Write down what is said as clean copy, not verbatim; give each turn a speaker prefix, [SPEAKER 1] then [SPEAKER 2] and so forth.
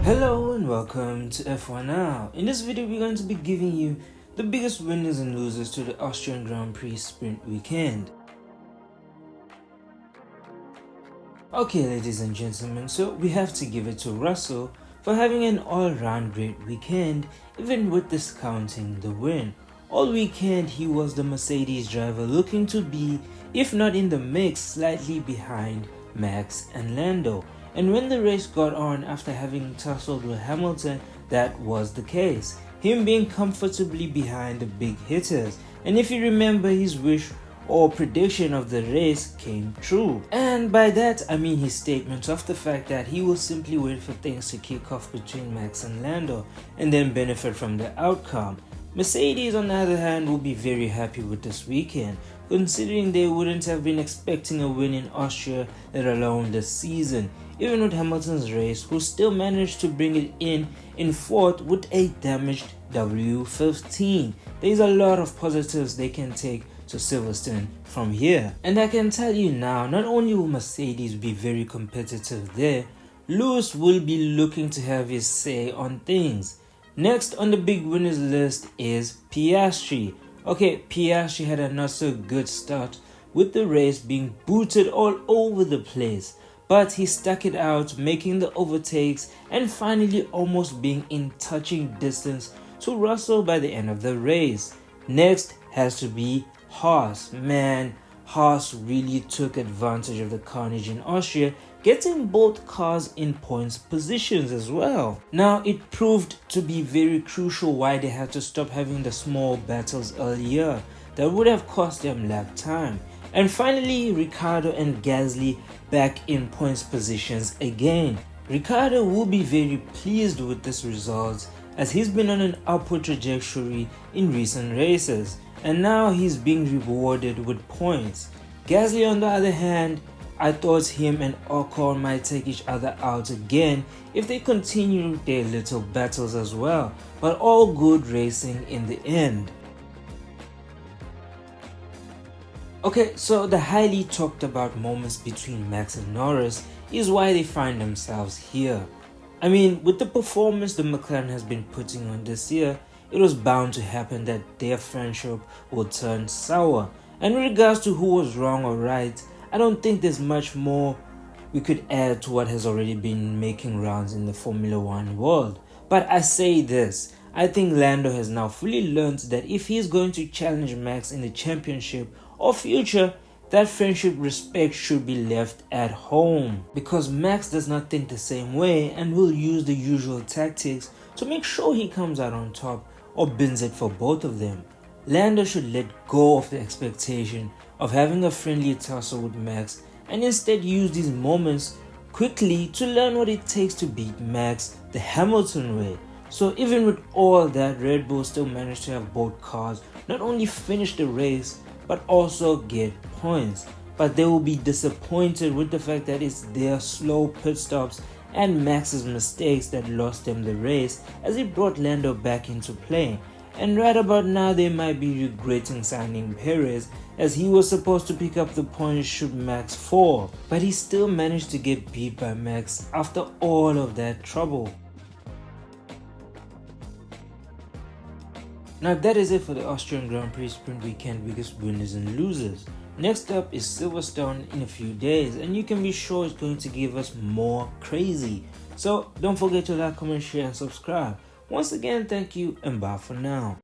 [SPEAKER 1] Hello and welcome to F1 Now. In this video we're going to be giving you the biggest winners and losers to the Austrian Grand Prix sprint weekend. Okay ladies and gentlemen, so we have to give it to Russell for having an all-round great weekend, even with discounting the win. All weekend he was the Mercedes driver, looking to be, if not in the mix, slightly behind Max and Lando. And when the race got on, after having tussled with Hamilton, that was the case, him being comfortably behind the big hitters. And if you remember, his wish or prediction of the race came true. And by that I mean his statement of the fact that he will simply wait for things to kick off between Max and Lando and then benefit from the outcome. Mercedes, on the other hand, will be very happy with this weekend, considering they wouldn't have been expecting a win in Austria, let alone this season. Even with Hamilton's race, who still managed to bring it in fourth with a damaged W15. There's a lot of positives they can take to Silverstone from here. And I can tell you now, not only will Mercedes be very competitive there, Lewis will be looking to have his say on things. Next on the big winners list is Piastri. Okay, Piastri had a not so good start, with the race being booted all over the place. But he stuck it out, making the overtakes and finally almost being in touching distance to Russell by the end of the race. Next has to be Haas. Man, Haas really took advantage of the carnage in Austria, getting both cars in points positions as well. Now it proved to be very crucial why they had to stop having the small battles earlier that would have cost them lap time. And finally, Ricciardo and Gasly back in points positions again. Ricciardo will be very pleased with this result, as he's been on an upward trajectory in recent races, and now he's being rewarded with points. Gasly, on the other hand, I thought him and Ocon might take each other out again if they continue their little battles as well, but all good racing in the end. Okay, so the highly talked about moments between Max and Norris is why they find themselves here. I mean, with the performance the McLaren has been putting on this year, it was bound to happen that their friendship will turn sour. And in regards to who was wrong or right, I don't think there's much more we could add to what has already been making rounds in the Formula One world. But I say this, I think Lando has now fully learned that if he's going to challenge Max in the championship or future, that friendship respect should be left at home, because Max does not think the same way and will use the usual tactics to make sure he comes out on top or bins it for both of them. Lando should let go of the expectation of having a friendly tussle with Max and instead use these moments quickly to learn what it takes to beat Max the Hamilton way. So even with all that, Red Bull still managed to have both cars not only finish the race but also get points. But they will be disappointed with the fact that it's their slow pit stops and Max's mistakes that lost them the race, as it brought Lando back into play. And right about now they might be regretting signing Perez, as he was supposed to pick up the points should Max fall, but he still managed to get beat by Max after all of that trouble. Now that is it for the Austrian Grand Prix Sprint Weekend biggest winners and losers. Next up is Silverstone in a few days, and you can be sure it's going to give us more crazy. So don't forget to like, comment, share and subscribe. Once again, thank you and bye for now.